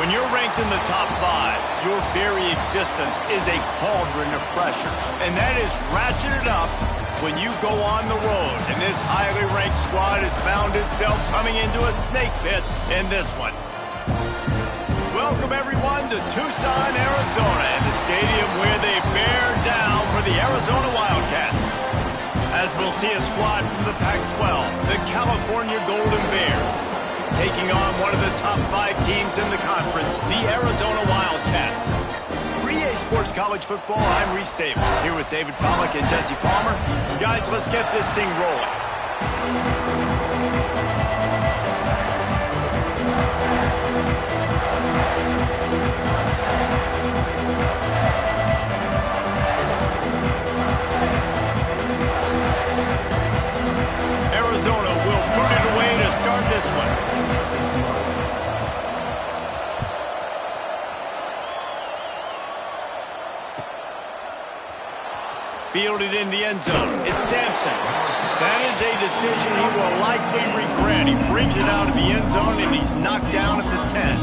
When you're ranked in the top 5, your very existence is a cauldron of pressure. And that is ratcheted up when you go on the road. And this highly ranked squad has found itself coming into a snake pit in this one. Welcome, everyone, to Tucson, Arizona, and the stadium where they bear down for the Arizona Wildcats. As we'll see a squad from the Pac-12, the California Golden Bears, taking on one of the top 5 teams in the conference, the Arizona Wildcats. For EA Sports College Football, I'm Reese Davis, here with David Pollack and Jesse Palmer. Guys, let's get this thing rolling. Arizona will put it away to start this one. Fielded in the end zone. It's Sampson. That is a decision he will likely regret. He brings it out of the end zone and he's knocked down at the 10.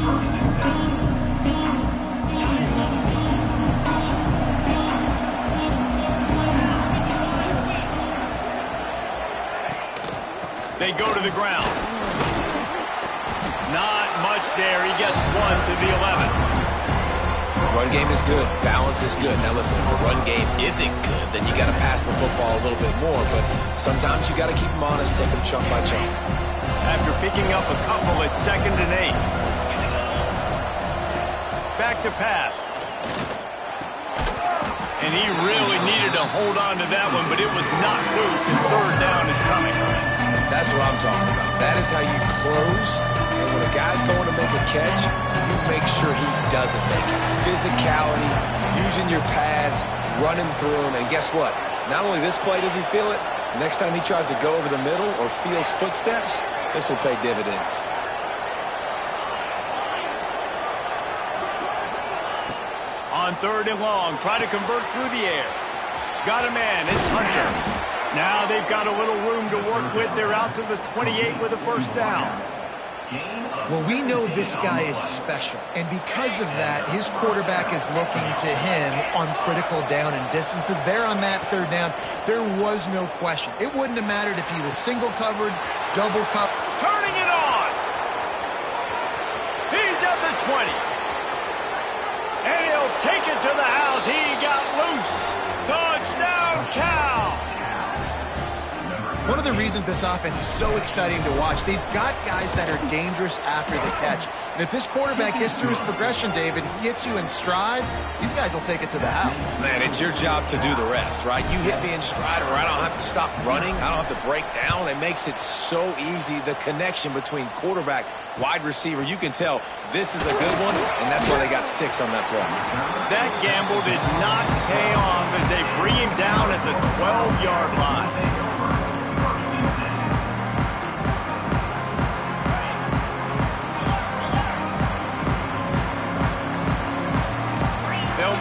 They go to the ground. Not much there. He gets 1 to the 11. Run game is good. Balance is good. Now listen, if the run game isn't good, then you got to pass the football a little bit more. But sometimes you got to keep them honest, take them chunk by chunk. After picking up a couple, it's 2nd and 8. Back to pass. And he really needed to hold on to that one, but it was not loose, and 3rd down is coming. That's what I'm talking about. That is how you close. And when a guy's going to make a catch, you make sure he doesn't make it. Physicality, using your pads, running through them. And guess what? Not only this play does he feel it, next time he tries to go over the middle or feels footsteps, this will pay dividends. On 3rd and long, try to convert through the air. Got a man, it's Hunter. Now they've got a little room to work with. They're out to the 28 with a 1st down. Well, we know this guy is special, and because of that, his quarterback is looking to him on critical down and distances. There on that 3rd down, there was no question. It wouldn't have mattered if he was single covered, double covered. Turning it on! He's at the 20. And he'll take it to the house. He got loose. Touchdown, Cal! One of the reasons this offense is so exciting to watch, they've got guys that are dangerous after the catch. And if this quarterback gets through his progression, David, he hits you in stride, these guys will take it to the house. Man, it's your job to do the rest, right? You hit me in stride, or I don't have to stop running. I don't have to break down. It makes it so easy, the connection between quarterback, wide receiver. You can tell this is a good one, and that's why they got 6 on that play. That gamble did not pay off as they bring him down at the 12-yard line.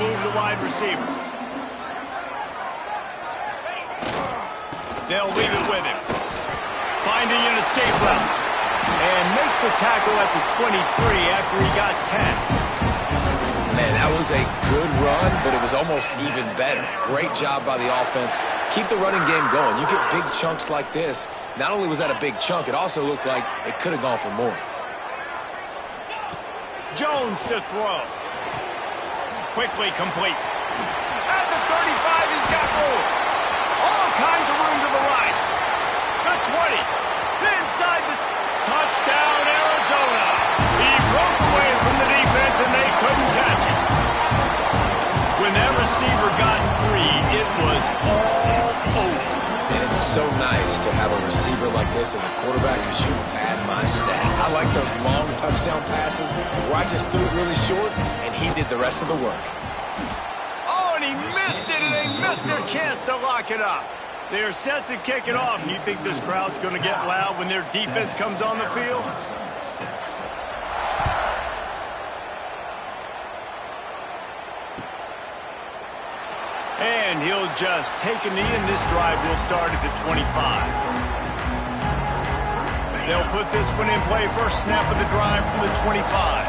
Move the wide receiver. They'll leave it with him. Finding an escape route. And makes the tackle at the 23 after he got 10. Man, that was a good run, but it was almost even better. Great job by the offense. Keep the running game going. You get big chunks like this. Not only was that a big chunk, it also looked like it could have gone for more. Jones to throw. Quickly complete. At the 35, he's got room. All kinds of room to the right. The 20. Inside the touchdown, Arizona. He broke away from the defense, and they couldn't catch him. When that receiver got free, it was all over. And it's so nice to have a receiver like this as a quarterback because you pad my stats. I like those long touchdown passes where I just threw it really short and he did the rest of the work. Oh, and he missed it, and they missed their chance to lock it up. They are set to kick it off, and you think this crowd's going to get loud when their defense comes on the field? And he'll just take a knee, and this drive will start at the 25. They'll put this one in play. First snap of the drive from the 25.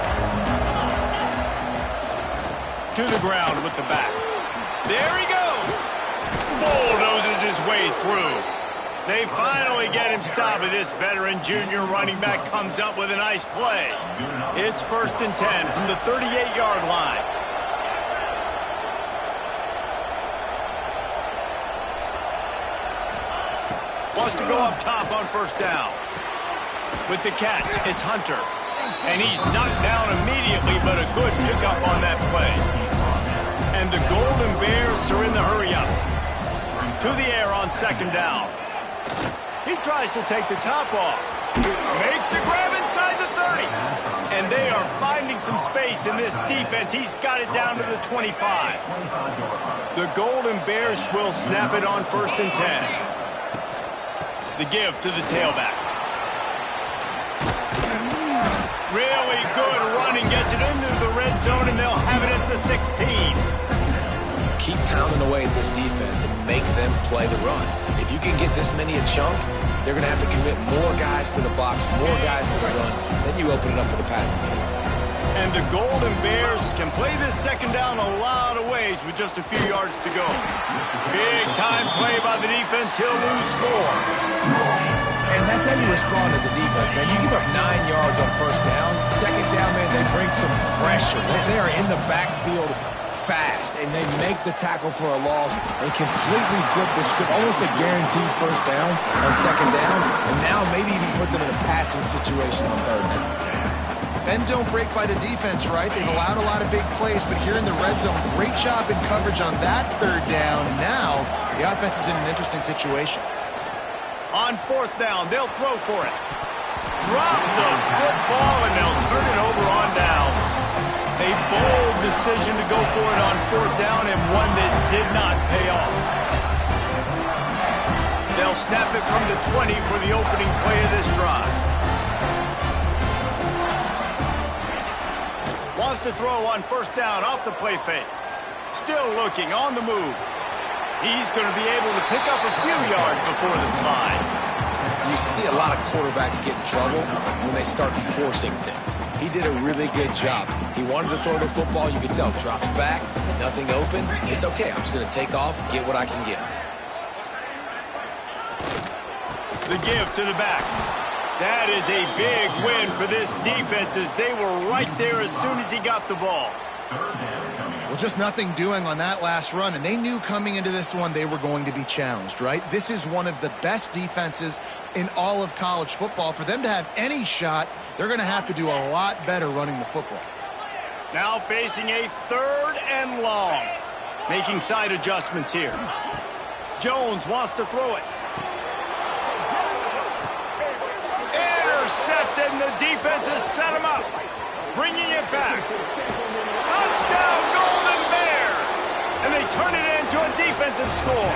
To the ground with the back. There he goes. Bulldozes his way through. They finally get him stopped, and this veteran junior running back comes up with a nice play. It's 1st and 10 from the 38-yard line. Wants to go up top on 1st down. With the catch, it's Hunter. And he's knocked down immediately, but a good pickup on that play. And the Golden Bears are in the hurry-up. To the air on 2nd down. He tries to take the top off. Makes the grab inside the 30. And they are finding some space in this defense. He's got it down to the 25. The Golden Bears will snap it on 1st and 10. The give to the tailback. Really good running, gets it into the red zone, and they'll have it at the 16. Keep pounding away at this defense and make them play the run. If you can get this many a chunk, they're going to have to commit more guys to the box, more guys to the run. Then you open it up for the passing game. And the Golden Bears can play this 2nd down a lot of ways with just a few yards to go. Big time play by the defense. He'll lose 4. And that's how you respond as a defense, man. You give up 9 yards on 1st down. 2nd down, man, they bring some pressure. They are in the backfield fast, and they make the tackle for a loss and completely flip the script. Almost a guaranteed 1st down on 2nd down, and now maybe even put them in a passing situation on 3rd down. Bend don't break by the defense, right? They've allowed a lot of big plays, but here in the red zone, great job in coverage on that 3rd down. Now, the offense is in an interesting situation. On 4th down, they'll throw for it. Drop the football, and they'll turn it over on downs. A bold decision to go for it on 4th down, and one that did not pay off. They'll snap it from the 20 for the opening play of this drive. Wants to throw on 1st down off the play fake. Still looking on the move. He's going to be able to pick up a few yards before the slide. You see a lot of quarterbacks get in trouble when they start forcing things. He did a really good job. He wanted to throw the football. You could tell. Drops back, nothing open. It's okay. I'm just going to take off, get what I can get. The give to the back. That is a big win for this defense as they were right there as soon as he got the ball. Well, just nothing doing on that last run, and they knew coming into this one they were going to be challenged, right? This is one of the best defenses in all of college football. For them to have any shot, they're going to have to do a lot better running the football. Now facing a 3rd and long. Making side adjustments here. Jones wants to throw it. Intercepted, and the defense has set him up. Bringing it back. Touchdown, Golden Bears! And they turn it into a defensive score.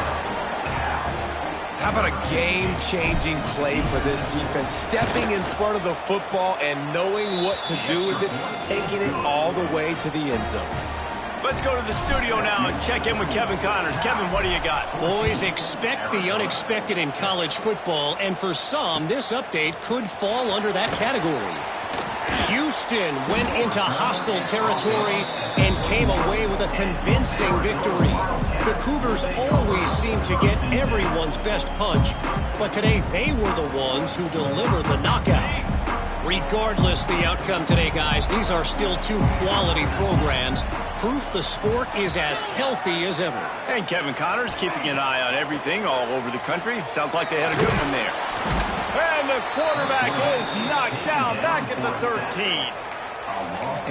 How about a game-changing play for this defense? Stepping in front of the football and knowing what to do with it, taking it all the way to the end zone. Let's go to the studio now and check in with Kevin Connors. Kevin, what do you got? Boys, expect the unexpected in college football, and for some, this update could fall under that category. Houston went into hostile territory and came away with a convincing victory. The Cougars always seem to get everyone's best punch, but today they were the ones who delivered the knockout. Regardless the outcome today, guys, these are still 2 quality programs. Proof the sport is as healthy as ever. And Kevin Connors keeping an eye on everything all over the country. Sounds like they had a good one there. And the quarterback is knocked down back at the 13.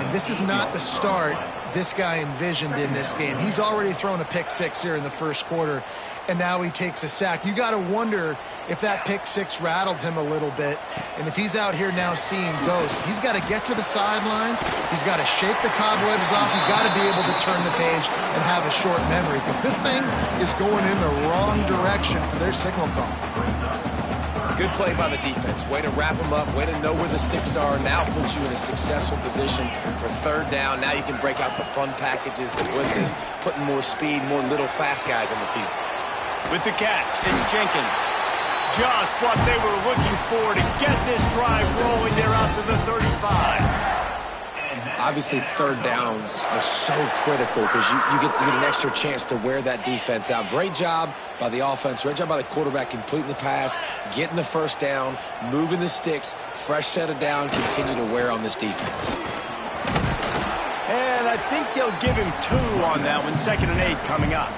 And this is not the start this guy envisioned in this game. He's already thrown a pick 6 here in the 1st quarter, and now he takes a sack. You got to wonder if that pick 6 rattled him a little bit, and if he's out here now seeing ghosts. He's got to get to the sidelines. He's got to shake the cobwebs off. You've got to be able to turn the page and have a short memory, because this thing is going in the wrong direction for their signal call. Good play by the defense. Way to wrap them up. Way to know where the sticks are. Now puts you in a successful position for 3rd down. Now you can break out the fun packages, the blitzes, putting more speed, more little fast guys on the field. With the catch, it's Jenkins. Just what they were looking for to get this drive rolling. They're out to the 35. Obviously, third downs are so critical because you get an extra chance to wear that defense out. Great job by the offense. Great job by the quarterback completing the pass, getting the first down, moving the sticks, fresh set of down, continue to wear on this defense. And I think they'll give him 2 on that one. 2nd and 8 coming up.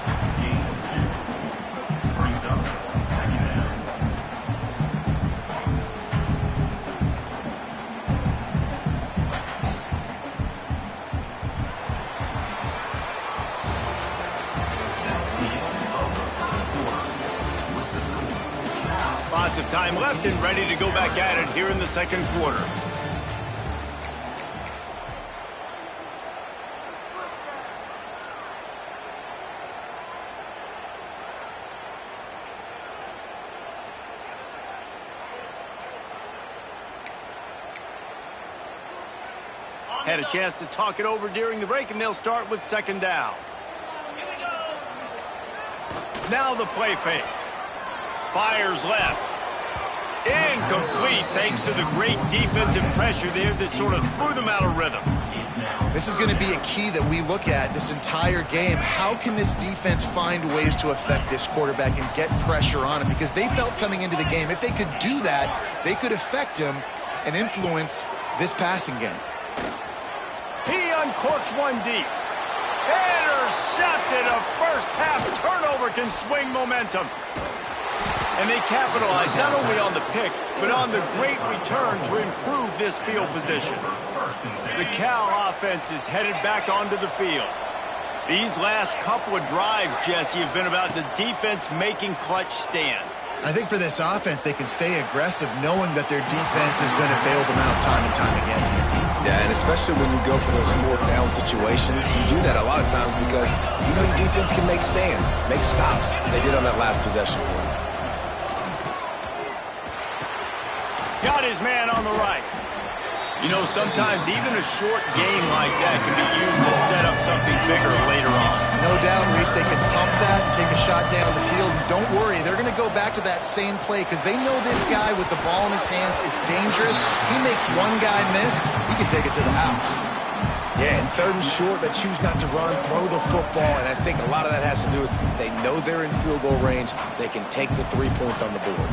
Lots of time left and ready to go back at it here in the second quarter. Had a chance to talk it over during the break, and they'll start with 2nd down. Now the play fake. Fires left. Incomplete thanks to the great defensive pressure there that sort of threw them out of rhythm. This is going to be a key that we look at this entire game. How can this defense find ways to affect this quarterback and get pressure on him? Because they felt coming into the game, if they could do that, they could affect him and influence this passing game. He uncorks one deep. Intercepted. A first half turnover can swing momentum. And they capitalize not only on the pick, but on the great return to improve this field position. The Cal offense is headed back onto the field. These last couple of drives, Jesse, have been about the defense making clutch stand. I think for this offense, they can stay aggressive knowing that their defense is going to bail them out time and time again. Yeah, and especially when you go for those 4th down situations, you do that a lot of times because you know your defense can make stands, make stops. They did on that last possession for you. Got his man on the right. You know, sometimes even a short gain like that can be used to set up something bigger later on. No doubt, Reese, they can pump that and take a shot down the field. And don't worry, they're going to go back to that same play because they know this guy with the ball in his hands is dangerous. He makes one guy miss, he can take it to the house. Yeah, and 3rd and short, they choose not to run, throw the football, and I think a lot of that has to do with they know they're in field goal range. They can take the 3 points on the board.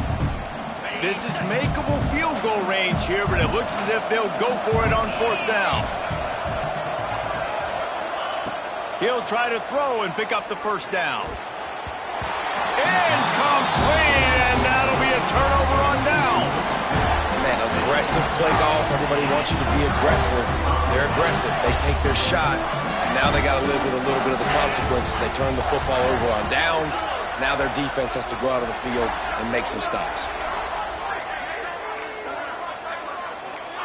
This is makeable field goal range here, but it looks as if they'll go for it on 4th down. He'll try to throw and pick up the first down. Incomplete, and that'll be a turnover on downs. Man, aggressive play calls. Everybody wants you to be aggressive. They're aggressive. They take their shot. Now they got to live with a little bit of the consequences. They turn the football over on downs. Now their defense has to go out of the field and make some stops.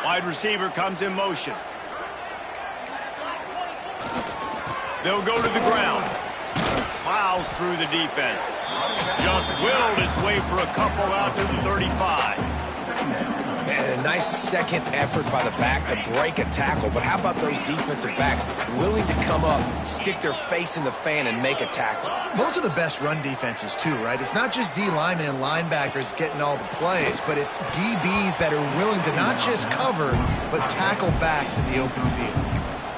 Wide receiver comes in motion. They'll go to the ground. Plows through the defense. Just willed his way for a couple out to the 35. And a nice second effort by the back to break a tackle. But how about those defensive backs willing to come up, stick their face in the fan, and make a tackle? Those are the best run defenses, too, right? It's not just D linemen and linebackers getting all the plays, but it's DBs that are willing to not just cover, but tackle backs in the open field.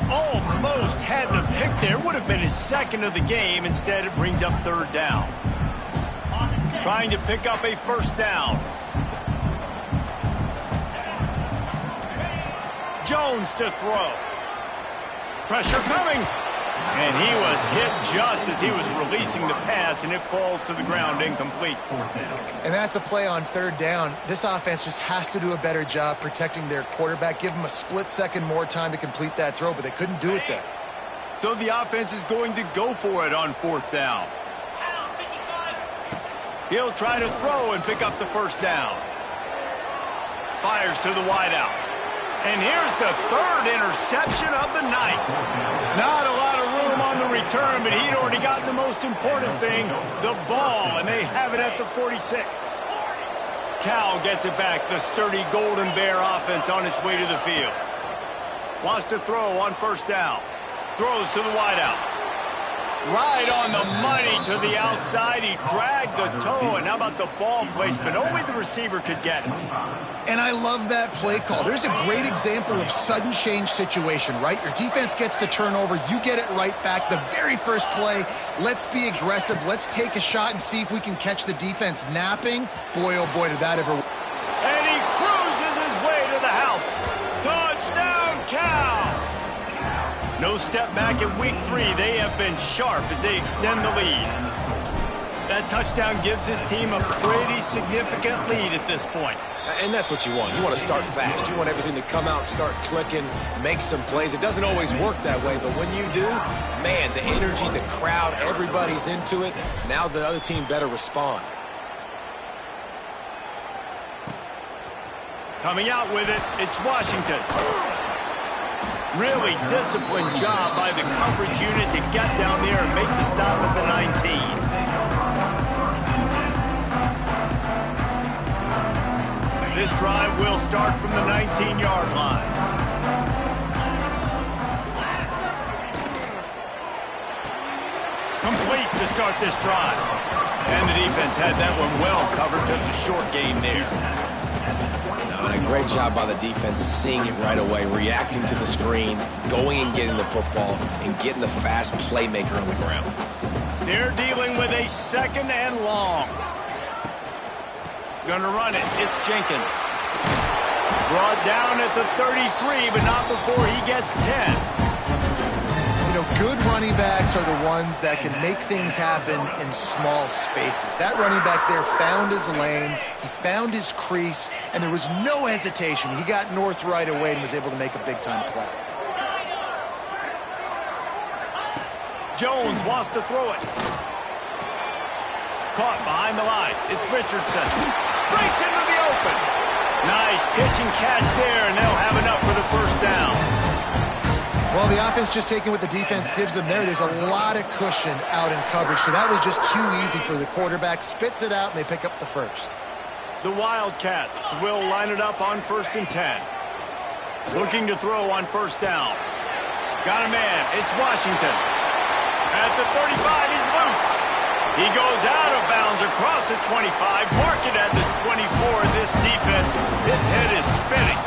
Almost had the pick there. Would have been his 2nd of the game. Instead, it brings up 3rd down. Trying to pick up a first down. Jones to throw. Pressure coming. And he was hit just as he was releasing the pass, and it falls to the ground incomplete. And that's a play on 3rd down. This offense just has to do a better job protecting their quarterback. Give him a split second more time to complete that throw, but they couldn't do it there. So the offense is going to go for it on 4th down. He'll try to throw and pick up the first down. Fires to the wideout. And here's the 3rd interception of the night. Not a lot of room on the return, but he'd already gotten the most important thing, the ball, and they have it at the 46. Cal gets it back, the sturdy Golden Bear offense on its way to the field. Wants to throw on 1st down. Throws to the wideout. Right on the money to the outside. He dragged the toe, and how about the ball placement? Only the receiver could get it. And I love that play call. There's a great example of sudden change situation, right? Your defense gets the turnover. You get it right back. The very first play, let's be aggressive. Let's take a shot and see if we can catch the defense napping. Boy, oh boy, did that ever... And he cruises his way to the house. Touchdown, Cal! No step back in week 3. They have been sharp as they extend the lead. That touchdown gives his team a pretty significant lead at this point. And that's what you want. You want to start fast. You want everything to come out and start clicking, make some plays. It doesn't always work that way, but when you do, man, the energy, the crowd, everybody's into it. Now the other team better respond. Coming out with it, it's Washington. Really disciplined job by the coverage unit to get down there and make the stop at the 19. This drive will start from the 19-yard line. Complete to start this drive. And the defense had that one well covered, just a short gain there. And a great job by the defense seeing it right away, reacting to the screen, going and getting the football, and getting the fast playmaker on the ground. They're dealing with a 2nd and long. Gonna run it. It's Jenkins. Brought down at the 33, but not before he gets 10. You know, good running backs are the ones that can make things happen in small spaces. That running back there found his lane, he found his crease, and there was no hesitation. He got north right away and was able to make a big-time play. Jones wants to throw it. Caught behind the line. It's Richardson. Breaks into the open. Nice pitch and catch there, and they'll have enough for the first down. Well, the offense just taking what the defense gives them there. There's a lot of cushion out in coverage, so that was just too easy for the quarterback. Spits it out, and they pick up the first. The Wildcats will line it up on 1st and 10. Looking to throw on first down. Got a man. It's Washington. At the 35, he's loose. He goes out of bounds across the 25. Mark it at the 24. This defense, its head is spinning.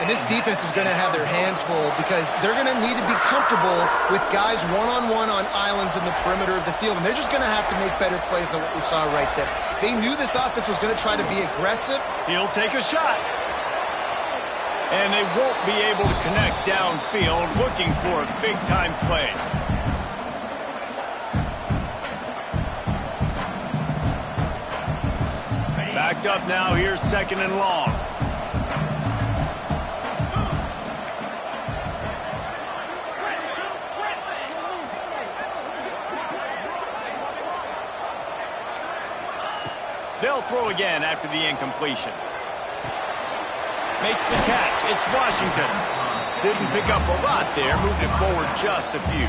And this defense is going to have their hands full because they're going to need to be comfortable with guys one-on-one on islands in the perimeter of the field. And they're just going to have to make better plays than what we saw right there. They knew this offense was going to try to be aggressive. He'll take a shot. And they won't be able to connect downfield, looking for a big-time play. Backed up now, here's 2nd and long. They'll throw again after the incompletion. Makes the catch. It's Washington. Didn't pick up a lot there. Moved it forward just a few.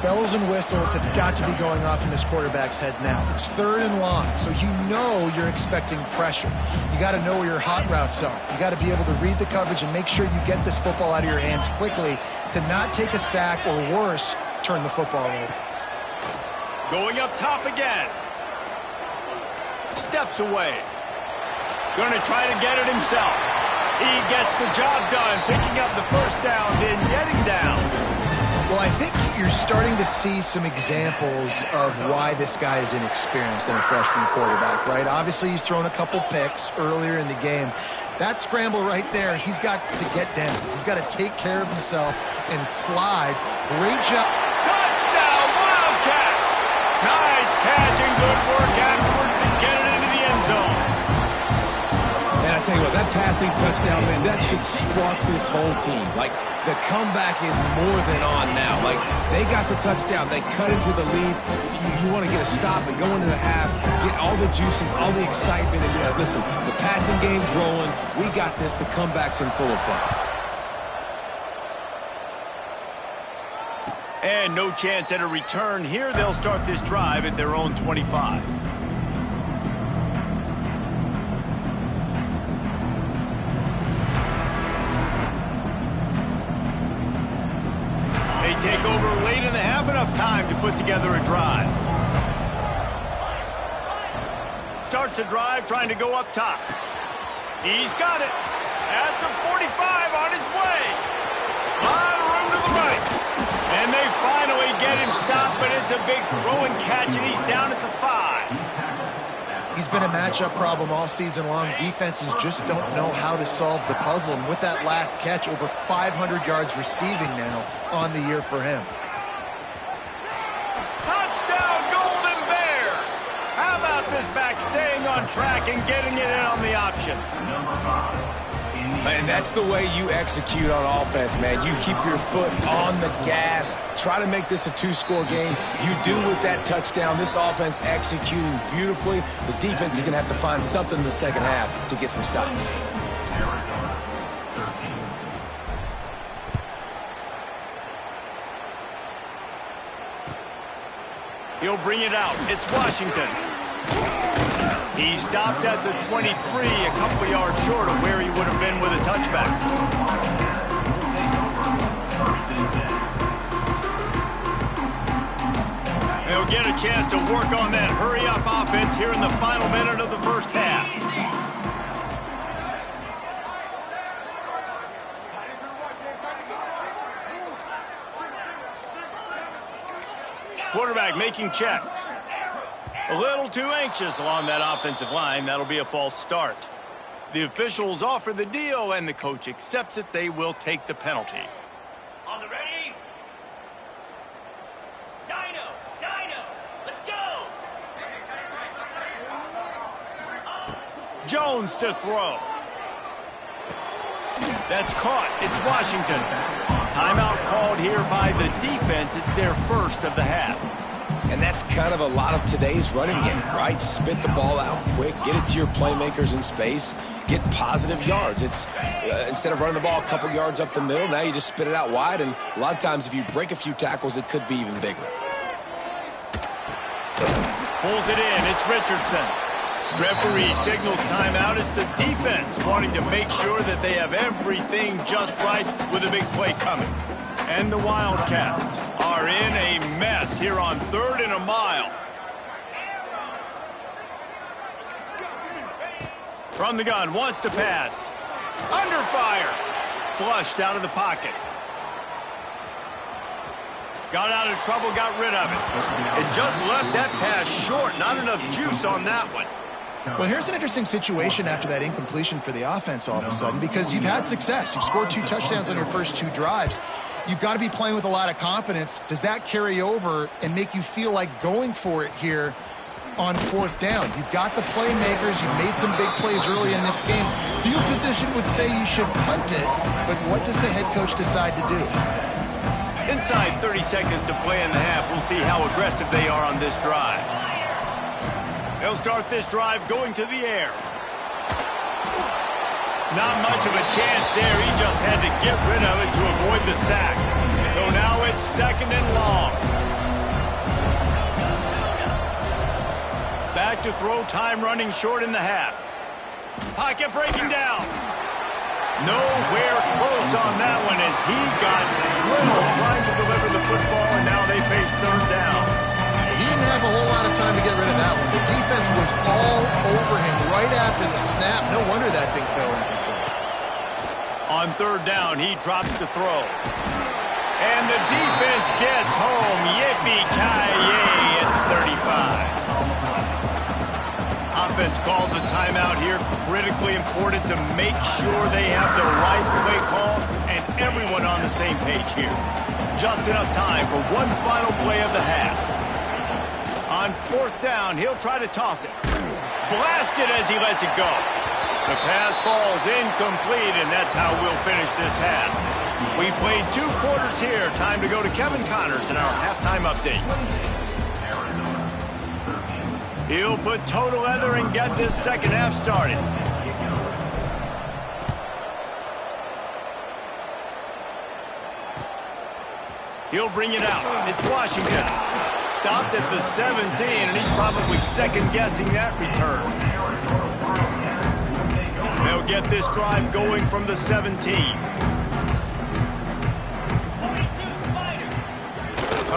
Bells and whistles have got to be going off in this quarterback's head now. It's 3rd and long, so you know you're expecting pressure. You got to know where your hot routes are. You got to be able to read the coverage and make sure you get this football out of your hands quickly to not take a sack or worse, turn the football over. Going up top again. Steps away. Going to try to get it himself. He gets the job done, picking up the first down, then getting down. Well, I think you're starting to see some examples of why this guy is inexperienced in a freshman quarterback, right? Obviously, he's thrown a couple picks earlier in the game. That scramble right there, he's got to get down. He's got to take care of himself and slide. Great job. Touchdown, Wildcats! Nice catch and good work afterwards to get it into the end zone. And I tell you what, that passing touchdown, man, that should spark this whole team. Like, the comeback is more than on now. Like, they got the touchdown. They cut into the lead. You want to get a stop and go into the half, get all the juices, all the excitement. And listen, the passing game's rolling. We got this. The comeback's in full effect. And no chance at a return here. They'll start this drive at their own 25. They take over late in the half. enough time to put together a drive. Starts a drive trying to go up top. He's got it. At the 45 on his way. A lot of room to the right. And they finally get him stopped, but it's a big throw and catch, and he's down at the 5. He's been a matchup problem all season long. Defenses just don't know how to solve the puzzle. And with that last catch, over 500 yards receiving now on the year for him. Touchdown, Golden Bears! How about this back staying on track and getting it in on the option? And that's the way you execute on offense, man. You keep your foot on the gas. Try to make this a 2-score game. You do with that touchdown. This offense executing beautifully. The defense is going to have to find something in the second half to get some stops. He'll bring it out. It's Washington. He stopped at the 23, a couple yards short of where he would have been with a touchback. They'll get a chance to work on that hurry-up offense here in the final minute of the first half. Quarterback making checks. A little too anxious along that offensive line. That'll be a false start. The officials offer the deal, and the coach accepts it. They will take the penalty. On the ready? Dino, let's go! Jones to throw. That's caught. It's Washington. Timeout called here by the defense. It's their first of the half. And that's kind of a lot of today's running game, right? Spit the ball out quick, get it to your playmakers in space, get positive yards. It's instead of running the ball a couple yards up the middle, now you just spit it out wide, and a lot of times if you break a few tackles, it could be even bigger. Pulls it in. It's Richardson. Referee signals timeout. It's the defense wanting to make sure that they have everything just right with a big play coming. And the Wildcats are in a mess here on 3rd and a mile. From the gun, wants to pass. Under fire. Flushed out of the pocket. Got out of trouble, got rid of it. It just left that pass short. Not enough juice on that one. Well, here's an interesting situation after that incompletion for the offense all of a sudden, because you've had success. You've scored 2 touchdowns on your first 2 drives. You've got to be playing with a lot of confidence. Does that carry over and make you feel like going for it here on 4th down? You've got the playmakers. You've made some big plays early in this game. Field position would say you should punt it, but what does the head coach decide to do? Inside 30 seconds to play in the half. We'll see how aggressive they are on this drive. They'll start this drive going to the air. Not much of a chance there. He just had to get rid of it to avoid the sack. So now it's 2nd and long. Back to throw, time running short in the half. Pocket breaking down. Nowhere close on that one as he got drilled trying to deliver the football, and now they face 3rd down. He didn't have a whole lot of time to get rid of that one. The defense was all over him right after the snap. No wonder that thing fell incomplete. On 3rd down, he drops to throw. And the defense gets home. Yippee-ki-yay at 35. Offense calls a timeout here. Critically important to make sure they have the right play call and everyone on the same page here. Just enough time for one final play of the half. On 4th down, he'll try to toss it. Blasted as he lets it go. The pass falls incomplete, and that's how we'll finish this half. We played 2 quarters here. Time to go to Kevin Connors in our halftime update. He'll put toe to leather and get this second half started. He'll bring it out. It's Washington. Stopped at the 17, and he's probably second-guessing that return. They'll get this drive going from the 17.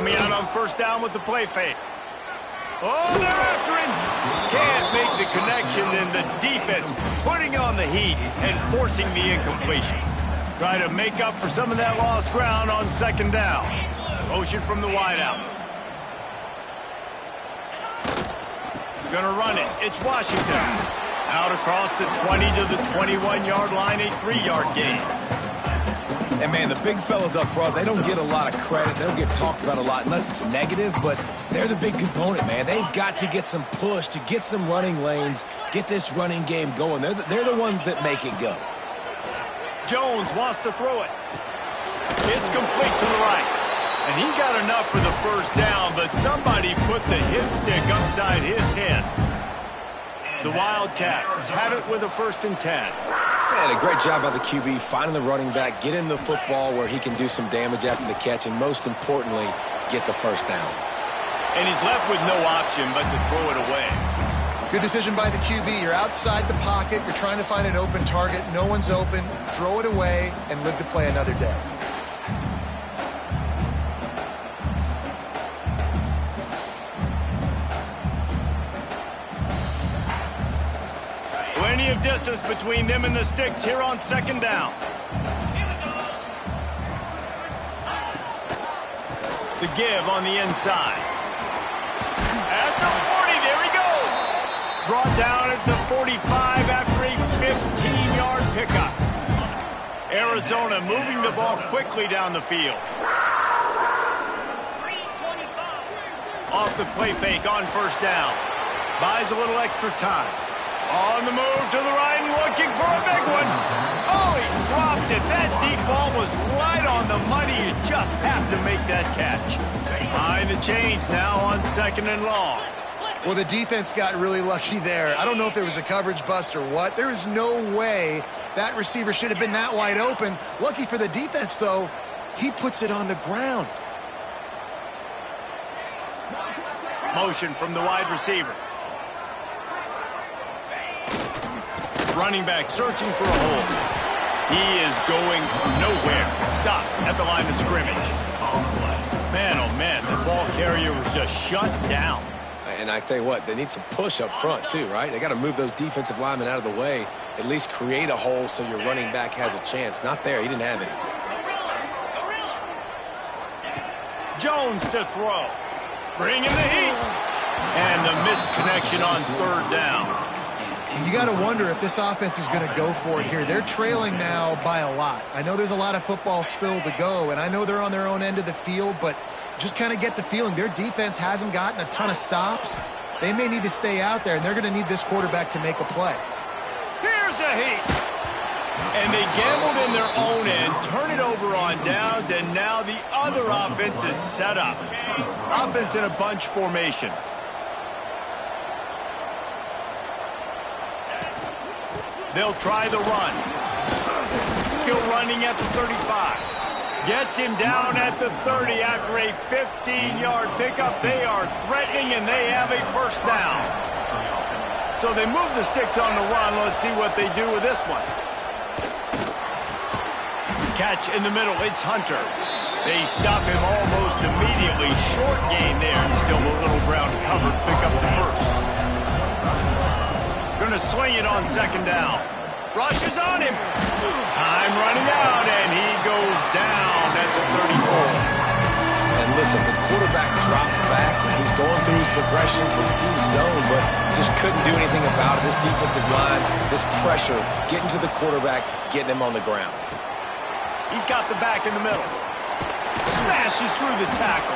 Coming out on first down with the play fake. Oh, they're after him. Can't make the connection, and the defense putting on the heat and forcing the incompletion. Try to make up for some of that lost ground on second down. Motion from the wideout. Gonna run it. It's Washington. Out across the 20 to the 21-yard line, a 3-yard gain. And, man, the big fellas up front, they don't get a lot of credit. They don't get talked about a lot unless it's negative, but they're the big component, man. They've got to get some push, to get some running lanes, get this running game going. They're the ones that make it go. Jones wants to throw it. It's complete to the right. And he got enough for the first down, but somebody put the hit stick upside his head. The Wildcats have it with a 1st and 10. Man, a great job by the QB finding the running back, getting the football where he can do some damage after the catch, and most importantly, get the first down. And he's left with no option but to throw it away. Good decision by the QB. You're outside the pocket. You're trying to find an open target. No one's open. Throw it away and live to play another day. Plenty of distance between them and the sticks here on second down. The give on the inside. At the 40, there he goes. Brought down at the 45 after a 15-yard pickup. Arizona moving the ball quickly down the field. Off the play fake on first down. Buys a little extra time. On the move to the right and looking for a big one. Oh, he dropped it. That deep ball was right on the money. You just have to make that catch. Behind the chains now on 2nd and long. Well, the defense got really lucky there. I don't know if there was a coverage bust or what. There is no way that receiver should have been that wide open. Lucky for the defense, though, he puts it on the ground. Motion from the wide receiver. Running back searching for a hole. He is going nowhere. Stop at the line of scrimmage. Man, oh man, the ball carrier was just shut down. And I tell you what, they need some push up front too, right? They got to move those defensive linemen out of the way, at least create a hole so your running back has a chance. Not there. He didn't have any. Jones to throw. Bringing the heat. And the missed connection on 3rd down. You got to wonder if this offense is going to go for it here. They're trailing now by a lot. I know there's a lot of football still to go, and I know they're on their own end of the field, but just kind of get the feeling their defense hasn't gotten a ton of stops. They may need to stay out there, and they're going to need this quarterback to make a play. Here's a heat. And they gambled in their own end, turn it over on downs, and now the other offense is set up. Offense in a bunch formation. They'll try the run. Still running at the 35. Gets him down at the 30 after a 15-yard pickup. They are threatening, and they have a first down. So they move the sticks on the run. Let's see what they do with this one. Catch in the middle. It's Hunter. They stop him almost immediately. Short gain there, and still a little ground to cover. Pick up the first. Going to swing it on second down. Rush is on him. Time running out, and he goes down at the 34. And listen, the quarterback drops back when he's going through his progressions. We see zone, but just couldn't do anything about it. This defensive line, this pressure, getting to the quarterback, getting him on the ground. He's got the back in the middle. Smashes through the tackle.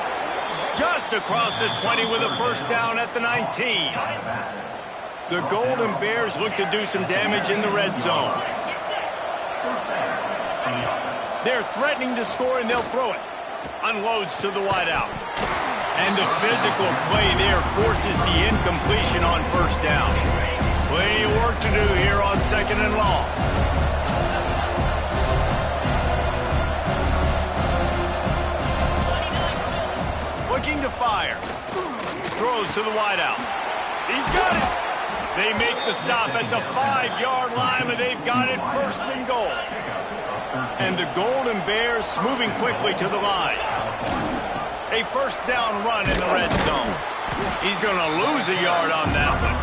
Just across the 20 with a first down at the 19. The Golden Bears look to do some damage in the red zone. They're threatening to score, and they'll throw it. Unloads to the wideout. And the physical play there forces the incompletion on first down. Plenty of work to do here on 2nd and long. Looking to fire. Throws to the wideout. He's got it. They make the stop at the 5-yard line, but they've got it 1st and goal. And the Golden Bears moving quickly to the line. A first down run in the red zone. He's going to lose a yard on that one.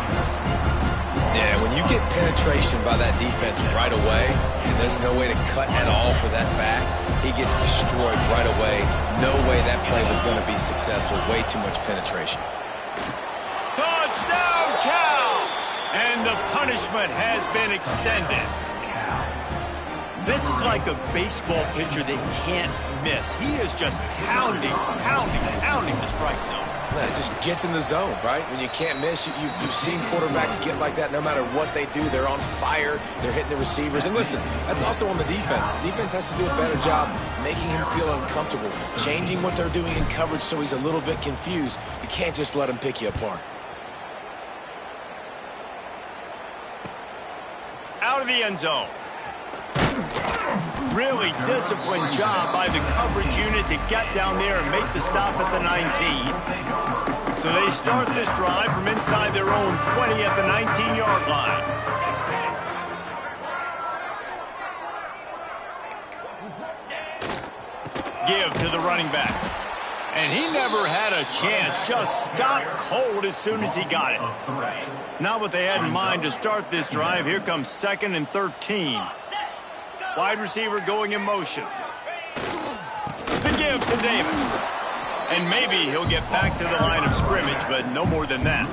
Yeah, when you get penetration by that defense right away, and there's no way to cut at all for that back, he gets destroyed right away. No way that play was going to be successful. Way too much penetration. Touchdown, Cal! And the punishment has been extended. This is like a baseball pitcher that can't miss. He is just pounding the strike zone. It just gets in the zone, right? When you can't miss, you've seen quarterbacks get like that no matter what they do. They're on fire. They're hitting the receivers. And listen, that's also on the defense. The defense has to do a better job making him feel uncomfortable, changing what they're doing in coverage so he's a little bit confused. You can't just let him pick you apart. Out of the end zone. Really disciplined job by the coverage unit to get down there and make the stop at the 19. So they start this drive from inside their own 20 at the 19-yard line. Give to the running back. And he never had a chance. Just stopped cold as soon as he got it. Not what they had in mind to start this drive. Here comes 2nd and 13. Wide receiver going in motion. The give to Davis. And maybe he'll get back to the line of scrimmage, but no more than that.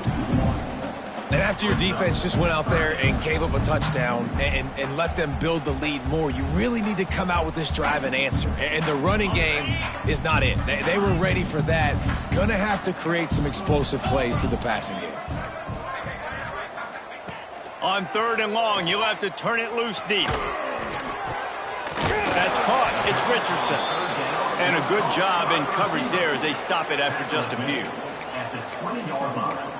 And after your defense just went out there and gave up a touchdown and let them build the lead more, you really need to come out with this drive and answer. And the running game is not it. They were ready for that. Gonna have to create some explosive plays through the passing game. On 3rd and long, you'll have to turn it loose deep. That's caught. It's Richardson. And a good job in coverage there as they stop it after just a few. At the 20-yard line.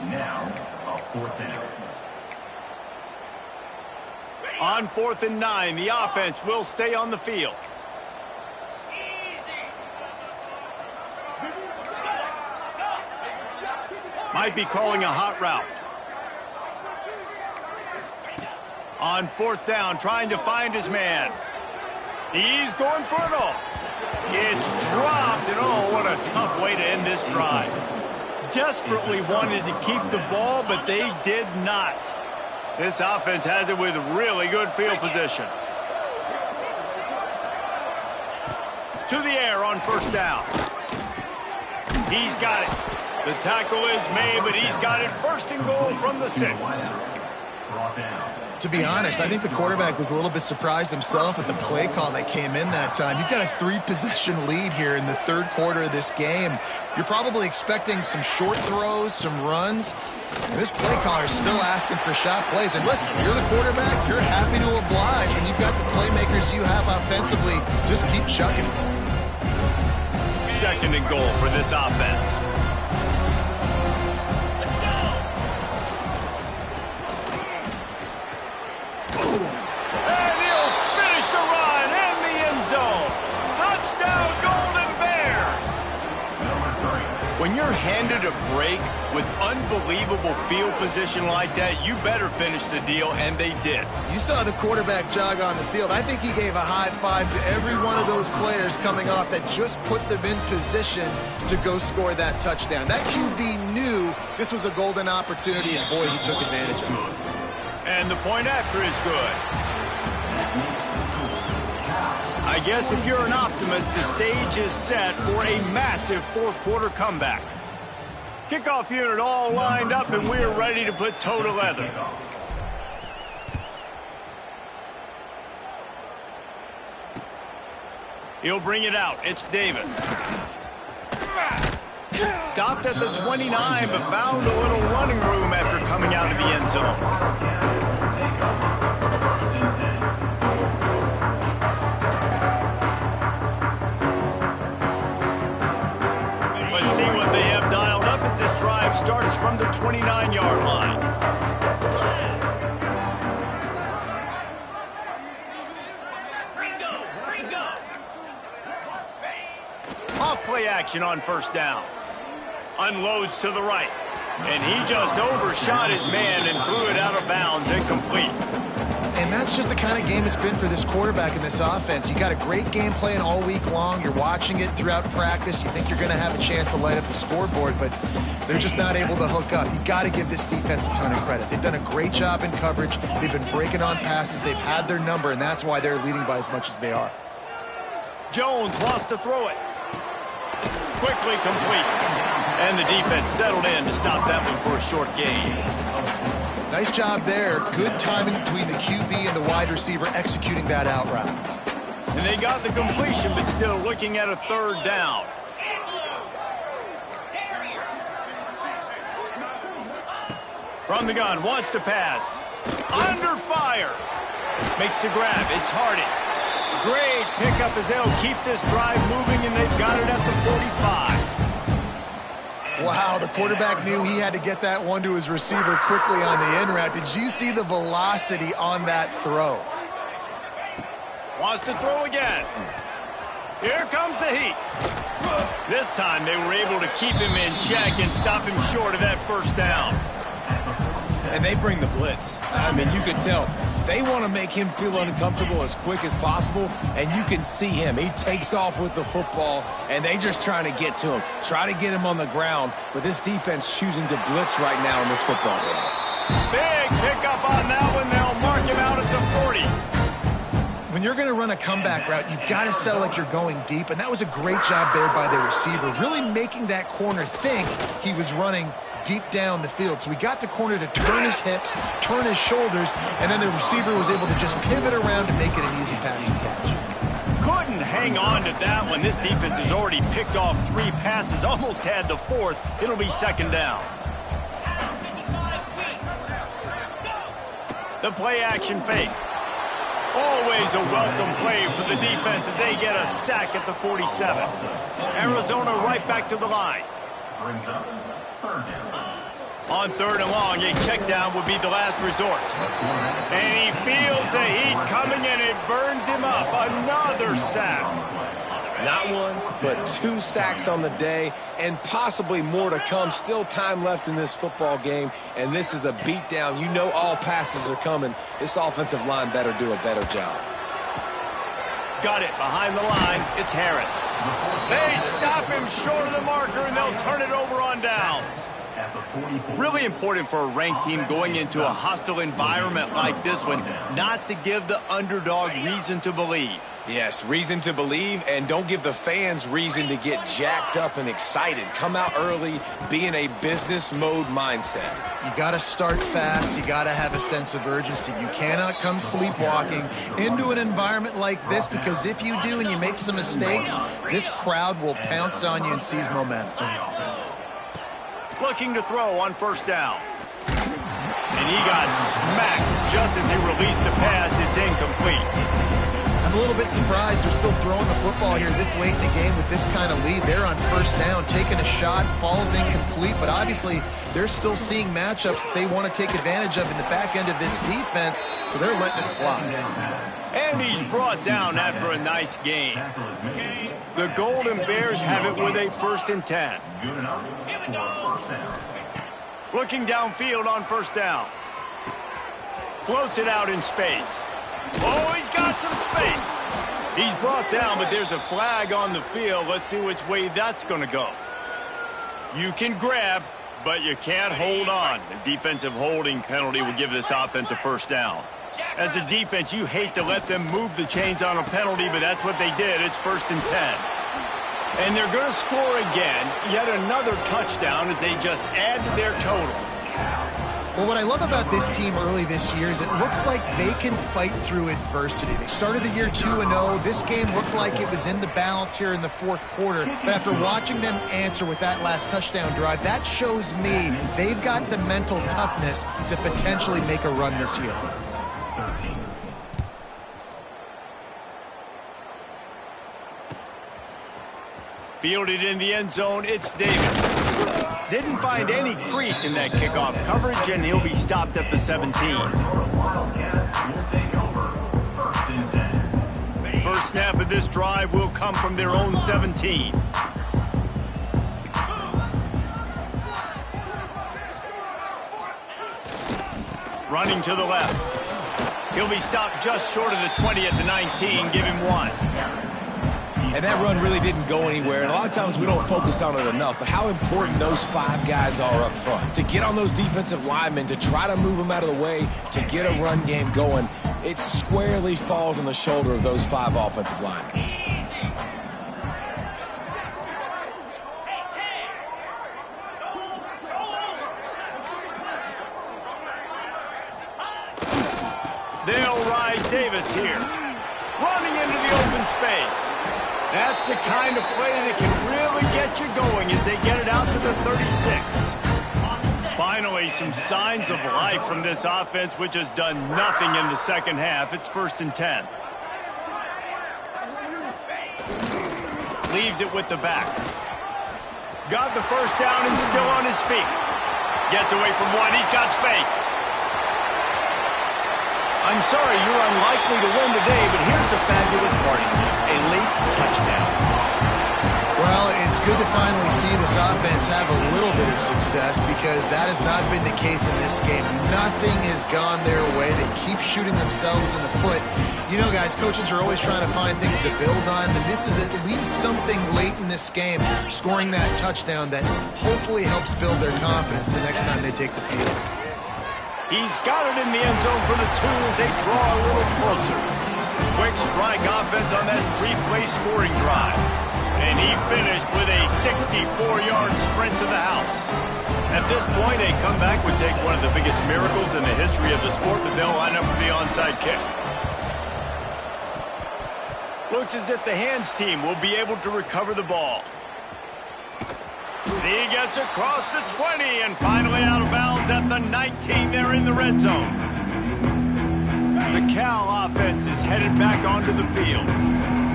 Now, a 4th down. On 4th and 9, the offense will stay on the field. Might be calling a hot route. On 4th down, trying to find his man. He's going for it all. It's dropped, and oh, what a tough way to end this drive. Desperately wanted to keep the ball, but they did not. This offense has it with really good field position. To the air on 1st down. He's got it. The tackle is made, but he's got it. 1st and goal from the 6. Brought down. To be honest, I think the quarterback was a little bit surprised himself at the play call that came in that time. You've got a 3-possession lead here in the 3rd quarter of this game. You're probably expecting some short throws, some runs. And this play caller is still asking for shot plays. And listen, you're the quarterback. You're happy to oblige. When you've got the playmakers you have offensively, just keep chucking it. 2nd and goal for this offense. And he'll finish the run in the end zone. Touchdown, Golden Bears. When you're handed a break with unbelievable field position like that, you better finish the deal, and they did. You saw the quarterback jog on the field. I think he gave a high five to every one of those players coming off that just put them in position to go score that touchdown. That QB knew this was a golden opportunity, and boy, he took advantage of it. And the point after is good. I guess if you're an optimist, the stage is set for a massive 4th quarter comeback. Kickoff unit all lined up, and we're ready to put toe to leather. He'll bring it out. It's Davis. Stopped at the 29, but found a little running room after coming out of the end zone. Let's see what they have dialed up as this drive starts from the 29-yard line. Off play action on 1st down. Unloads to the right. And he just overshot his man and threw it out of bounds, incomplete. And that's It's just the kind of game it's been for this quarterback in this offense. You got a great game plan all week long. You're watching it throughout practice. You think you're going to have a chance to light up the scoreboard, but they're just not able to hook up. You got to give this defense a ton of credit. They've done a great job in coverage. They've been breaking on passes. They've had their number, and that's why they're leading by as much as they are. Jones wants to throw it. Quickly complete. And the defense settled in to stop that one for a short gain. Nice job there. Good timing between the QB and the wide receiver executing that out route. And they got the completion, but still looking at a third down. From the gun, wants to pass. Under fire. Makes the grab. It's Hardy. Great pickup as they'll keep this drive moving, and they've got it at the 45. Wow, the quarterback knew he had to get that one to his receiver quickly on the in route. Did you see the velocity on that throw? Wants to throw again. Here comes the heat. This time they were able to keep him in check and stop him short of that first down. And they bring the blitz. I mean, you can tell they want to make him feel uncomfortable as quick as possible, and you can see him. He takes off with the football, and they just trying to get to him, try to get him on the ground, but this defense choosing to blitz right now in this football game. Big pickup on that one. They'll mark him out at the 40. When you're going to run a comeback route, you've got to sell like you're going deep, and that was a great job there by the receiver, really making that corner think he was running deep down the field. So we got the corner to turn his hips, turn his shoulders, and then the receiver was able to just pivot around and make it an easy pass and catch. Couldn't hang on to that one. This defense has already picked off 3 passes, almost had the 4th. It'll be second down. The play action fake. Always a welcome play for the defense as they get a sack at the 47. Arizona right back to the line. On third and long, a check down would be the last resort. And he feels the heat coming and it burns him up. Another sack. Not one, but 2 sacks on the day, and possibly more to come. Still time left in this football game, and this is a beatdown. You know all passes are coming. This offensive line better do a better job. Got it behind the line. It's Harris. They stop him short of the marker, and they'll turn it over on downs. Really important for a ranked team going into a hostile environment like this one, not to give the underdog reason to believe. Yes, reason to believe, and don't give the fans reason to get jacked up and excited. Come out early, be in a business mode mindset. You got to start fast. You got to have a sense of urgency. You cannot come sleepwalking into an environment like this, because if you do and you make some mistakes, this crowd will pounce on you and seize momentum. Looking to throw on first down. And he got smacked just as he released the pass. It's incomplete. I'm a little bit surprised they're still throwing the football here this late in the game with this kind of lead. They're on first down, taking a shot, falls incomplete, but obviously they're still seeing matchups that they want to take advantage of in the back end of this defense, so they're letting it fly. And he's brought down after a nice gain. The Golden Bears have it with a 1st and 10. Looking downfield on first down. Floats it out in space. Oh, he's got some space. He's brought down, but there's a flag on the field. Let's see which way that's going to go. You can grab, but you can't hold on. The defensive holding penalty will give this offense a first down. As a defense, you hate to let them move the chains on a penalty, but that's what they did. It's 1st and 10. And they're going to score again. Yet another touchdown as they just add to their total. Well, what I love about this team early this year is it looks like they can fight through adversity. They started the year 2-0. This game looked like it was in the balance here in the 4th quarter. But after watching them answer with that last touchdown drive, that shows me they've got the mental toughness to potentially make a run this year. Fielded in the end zone, it's Davis. Didn't find any crease in that kickoff coverage, and he'll be stopped at the 17. First snap of this drive will come from their own 17. Running to the left. He'll be stopped just short of the 20 at the 19. Give him 1. And that run really didn't go anywhere. And a lot of times we don't focus on it enough. But how important those 5 guys are up front. To get on those defensive linemen, to try to move them out of the way, to get a run game going, it squarely falls on the shoulder of those 5 offensive linemen. They'll ride Davis here. Running into the open space. That's the kind of play that can really get you going as they get it out to the 36. Finally, some signs of life from this offense, which has done nothing in the second half. It's 1st and 10. Leaves it with the back. Got the first down and still on his feet. Gets away from 1. He's got space. I'm sorry, you're unlikely to win today, but here's a fabulous party. A late touchdown. Well, it's good to finally see this offense have a little bit of success because that has not been the case in this game. Nothing has gone their way. They keep shooting themselves in the foot. You know, guys, coaches are always trying to find things to build on, and this is at least something late in this game, scoring that touchdown that hopefully helps build their confidence the next time they take the field. He's got it in the end zone for the 2 as they draw a little closer. Quick strike offense on that 3-play scoring drive. And he finished with a 64-yard sprint to the house. At this point, a comeback would take one of the biggest miracles in the history of the sport, but they'll line up for the onside kick. Looks as if the hands team will be able to recover the ball. He gets across the 20 and finally out of bounds at the 19. They're in the red zone. The Cal offense is headed back onto the field.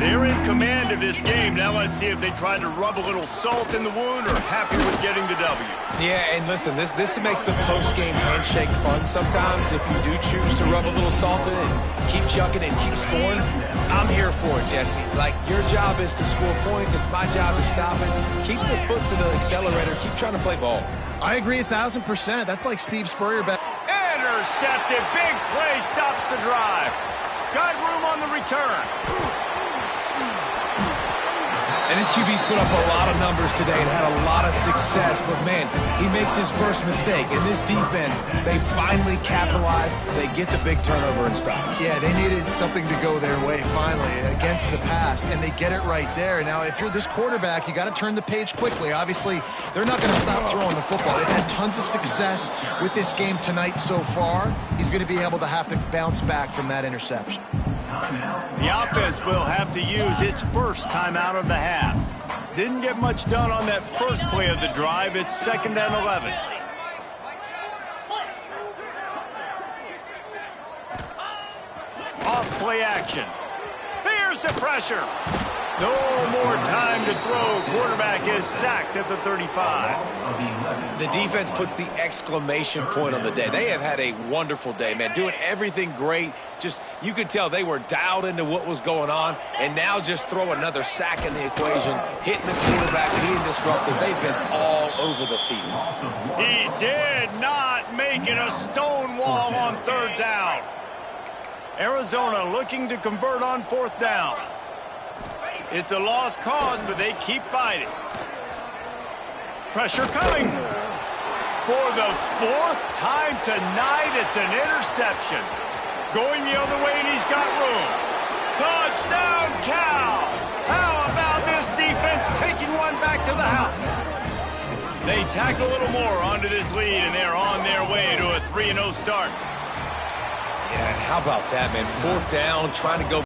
They're in command of this game. Now let's see if they try to rub a little salt in the wound or happy with getting the W. Yeah, and listen, this makes the post-game handshake fun sometimes. If you do choose to rub a little salt in it and keep chucking and keep scoring, I'm here for it, Jesse. Like, your job is to score points. It's my job to stop it. Keep the foot to the accelerator. Keep trying to play ball. I agree 1,000%. That's like Steve Spurrier back. Intercepted. Big play stops the drive. Got room on the return. And this QB's put up a lot of numbers today and had a lot of success. But, man, he makes his first mistake. In this defense, they finally capitalize. They get the big turnover and stop. Yeah, they needed something to go their way finally against the pass, and they get it right there. Now, if you're this quarterback, you got to turn the page quickly. Obviously, they're not going to stop throwing the football. They've had tons of success with this game tonight so far. He's going to be able to have to bounce back from that interception. The offense will have to use its first timeout of the half. Didn't get much done on that first play of the drive. It's 2nd and 11. Off play action. Here's the pressure. No more time to throw. Quarterback is sacked at the 35. The defense puts the exclamation point on the day. They have had a wonderful day, man. Doing everything great. Just, you could tell they were dialed into what was going on. And now just throw another sack in the equation. Hitting the quarterback, being disruptive. They've been all over the field. He did not make it a stone wall on 3rd down. Arizona looking to convert on 4th down. It's a lost cause, but they keep fighting. Pressure coming. For the 4th time tonight, it's an interception. Going the other way, and he's got room. Touchdown, Cal! How about this defense taking one back to the house? They tack a little more onto this lead, and they're on their way to a 3-0 start. Yeah, how about that, man? 4th down, trying to go